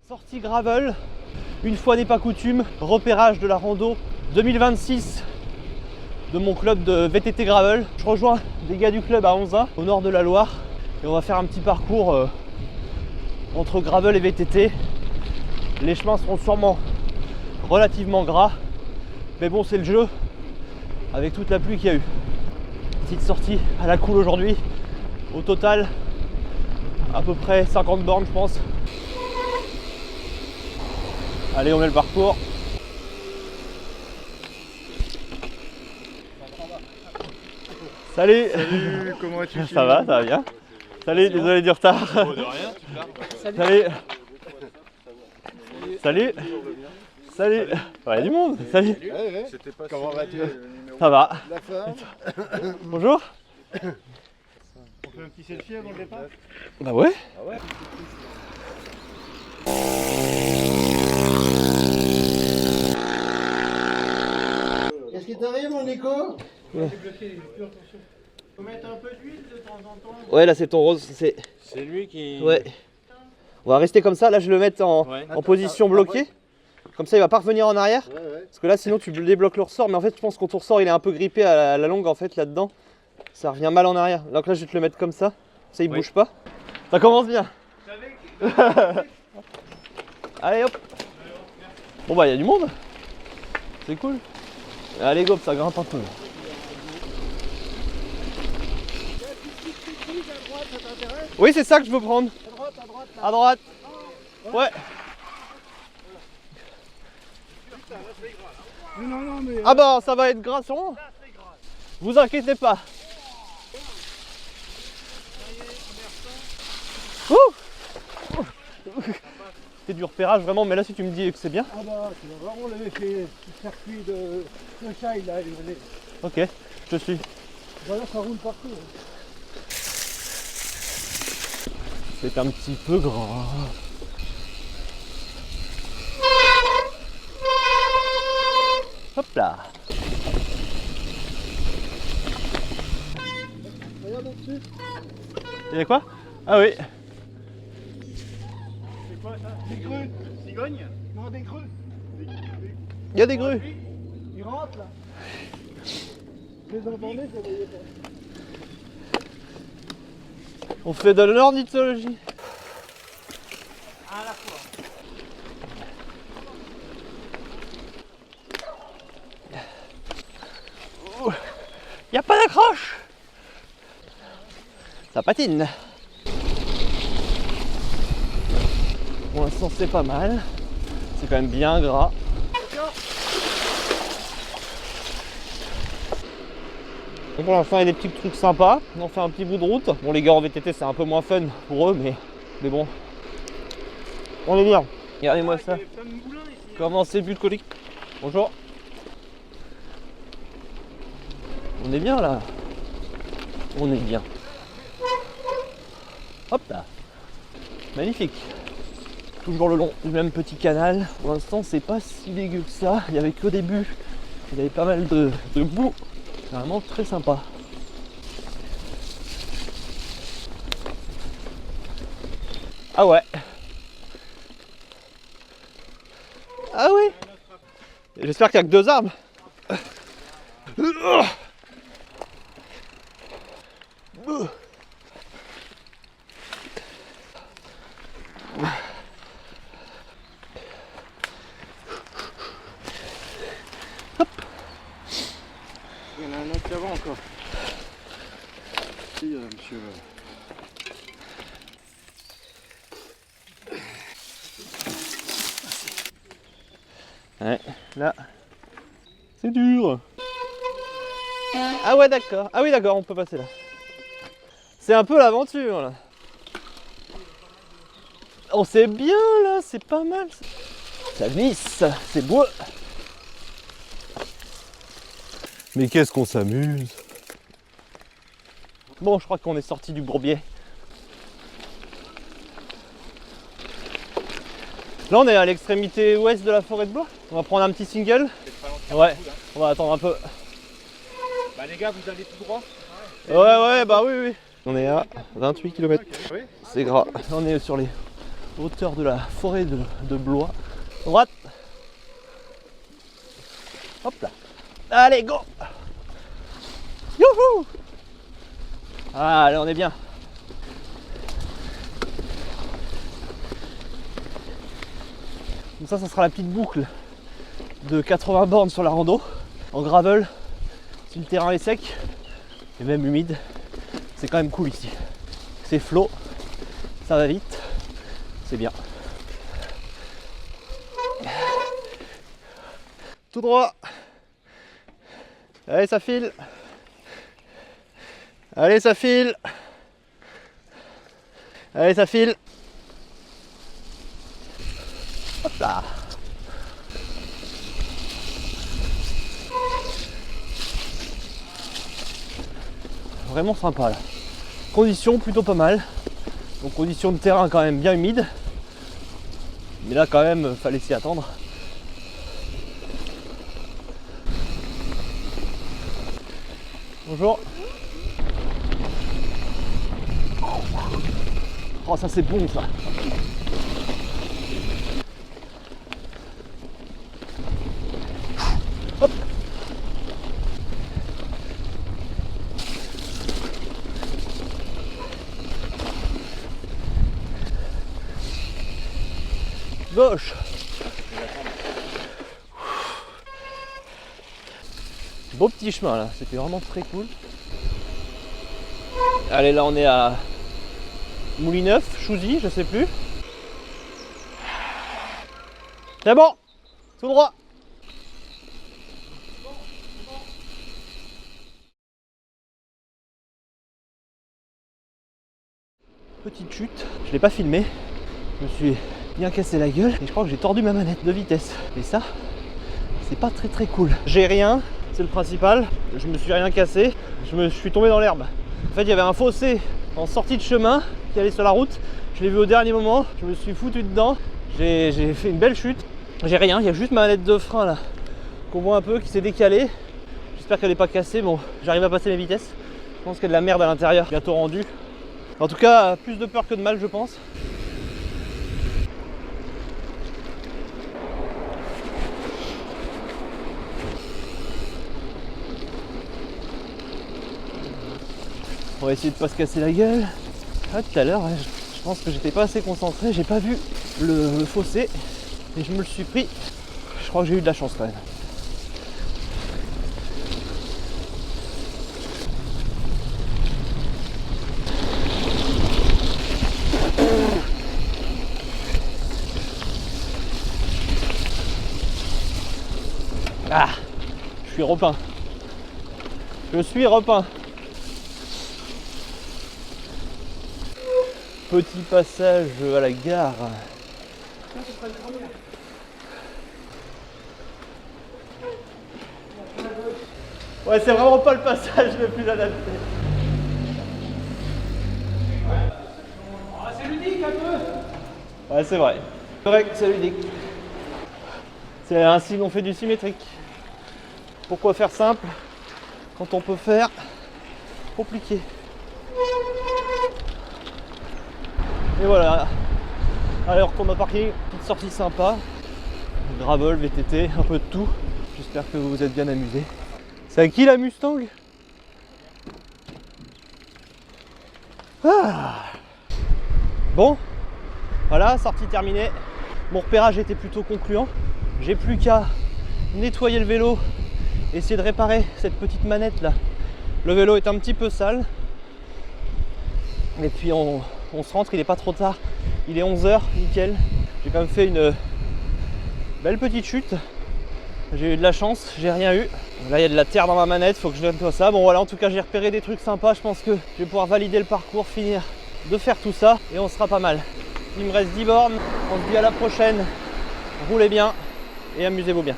Sortie gravel, une fois n'est pas coutume, repérage de la rando 2026 de mon club de VTT gravel. Je rejoins des gars du club à Onza, au nord de la Loire, et on va faire un petit parcours entre gravel et VTT. Les chemins seront sûrement relativement gras, mais bon, c'est le jeu avec toute la pluie qu'il y a eu. Petite sortie à la cool aujourd'hui. Au total, à peu près 50 bornes, je pense. Allez, on met le parcours. Salut. Salut, comment vas-tu? Ça va bien. Salut, désolé du retard. Oh, de rien, super. Salut. Salut. Salut. Il y a du monde. Salut. C'était pas comment vas-tu? Ça va. La forme. Bonjour. On fait un petit selfie avant le départ? Bah ouais. Ah ouais. Qu'est-ce qui t'arrive, mon Nico? Ouais. Faut mettre un peu d'huile de temps en temps. Ouais, là c'est ton rose. C'est lui qui... Ouais. On va rester comme ça. Là, je le mets en position bloquée. Comme ça, il va pas revenir en arrière. Ouais, ouais. Parce que là, sinon, tu débloques le ressort. Mais en fait, je pense que ton ressort, il est un peu grippé à la longue, en fait, là-dedans. Ça revient mal en arrière. Donc là, je vais te le mettre comme ça. Ça, il bouge pas. Ça commence bien. Allez, hop. Bon, bah, il y a du monde. C'est cool. Allez, go, ça grimpe un peu. Oui, c'est ça que je veux prendre. À droite. Ouais. Non, mais. Ah bah ça va être gras sûrement. Vous inquiétez pas. Ouh. C'est du repérage vraiment, mais là si tu me dis que c'est bien. Ah bah, tu vas voir, on l'avait fait le circuit de Chai là. Ok, je suis. Voilà, ça roule partout. C'est un petit peu gras. Hop là. Regarde au-dessus. Il y a quoi? Ah oui. C'est quoi ça? Des grues. Cigogne? Non, des grues. Il y a des grues. Ils rentrent là. Je les entendais, je les voyais pas. On fait de l'ornithologie. À la fois. Il n'y a pas d'accroche. Ça patine. Pour l'instant c'est pas mal. C'est quand même bien gras. Et pour l'instant il y a des petits trucs sympas. On fait un petit bout de route. Bon, les gars en VTT c'est un peu moins fun pour eux, mais bon. On est bien. Regardez-moi ça. Comment c'est bucolique. Bonjour. On est bien là. On est bien. Hop là. Magnifique. Toujours le long du même petit canal. Pour l'instant c'est pas si dégueu que ça. Il y avait qu'au début, il y avait pas mal de boue. C'est vraiment très sympa. Ah ouais. Ah oui. J'espère qu'il n'y a que 2 arbres. Hop. Il y en a un autre avant encore. Si, monsieur. Ouais, là, c'est dur. Ah ouais, d'accord. Ah oui, d'accord, on peut passer là. C'est un peu l'aventure là. Oh, c'est bien là, c'est pas mal. Ça glisse, c'est beau. Mais qu'est-ce qu'on s'amuse. Bon, je crois qu'on est sorti du bourbier. Là, on est à l'extrémité ouest de la forêt de bois. On va prendre un petit single. Ouais, on va attendre un peu. Bah les gars, vous allez tout droit? Ouais, bah oui. On est à 28 km. Oui. C'est gras. On est sur les hauteur de la forêt de Blois. Droite. Hop là. Allez, go. Youhou. Ah, allez, on est bien. Donc ça sera la petite boucle de 80 bornes sur la rando. En gravel, si le terrain est sec, et même humide, c'est quand même cool ici. C'est flot, ça va vite, c'est bien. Tout droit. Allez, ça file. Allez, ça file. Allez, ça file. Hop là. Vraiment sympa là. Conditions plutôt pas mal. Donc conditions de terrain quand même bien humides. Mais là quand même fallait s'y attendre. Bonjour. Oh ça c'est bon ça. Hop. Gauche. Beau petit chemin là, c'était vraiment très cool. Allez, là on est à Moulineuf, Chouzy, je sais plus. C'est bon, tout droit. Petite chute, je l'ai pas filmé, je me suis bien cassé la gueule et je crois que j'ai tordu ma manette de vitesse. Et ça, c'est pas très cool. J'ai rien, c'est le principal, je me suis rien cassé, je suis tombé dans l'herbe. En fait, il y avait un fossé en sortie de chemin qui allait sur la route, je l'ai vu au dernier moment, je me suis foutu dedans, j'ai fait une belle chute. J'ai rien, il y a juste ma manette de frein là, qu'on voit un peu, qui s'est décalée. J'espère qu'elle n'est pas cassée, bon, j'arrive à passer mes vitesses. Je pense qu'il y a de la merde à l'intérieur, bientôt rendu. En tout cas, plus de peur que de mal, je pense. On va essayer de pas se casser la gueule. Ah, tout à l'heure, je pense que j'étais pas assez concentré, j'ai pas vu le fossé et je me le suis pris. Je crois que j'ai eu de la chance quand même. Ah, je suis repeint. Je suis repeint. Petit passage à la gare. Ouais, c'est vraiment pas le passage le plus adapté. C'est ludique un peu. Ouais, c'est vrai. C'est vrai que c'est ludique. C'est ainsi qu'on fait du symétrique. Pourquoi faire simple quand on peut faire compliqué? Et voilà. Allez, on retourne au parking. Petite sortie sympa. Gravel, VTT, un peu de tout. J'espère que vous vous êtes bien amusés. C'est à qui la Mustang? Ah. Bon, voilà, sortie terminée. Mon repérage était plutôt concluant. J'ai plus qu'à nettoyer le vélo, essayer de réparer cette petite manette là. Le vélo est un petit peu sale. Et puis on se rentre, il n'est pas trop tard. Il est 11 h, nickel. J'ai quand même fait une belle petite chute. J'ai eu de la chance, j'ai rien eu. Là il y a de la terre dans ma manette, faut que je nettoie ça. Bon voilà, en tout cas j'ai repéré des trucs sympas. Je pense que je vais pouvoir valider le parcours, finir de faire tout ça et on sera pas mal. Il me reste 10 bornes. On se dit à la prochaine. Roulez bien et amusez-vous bien.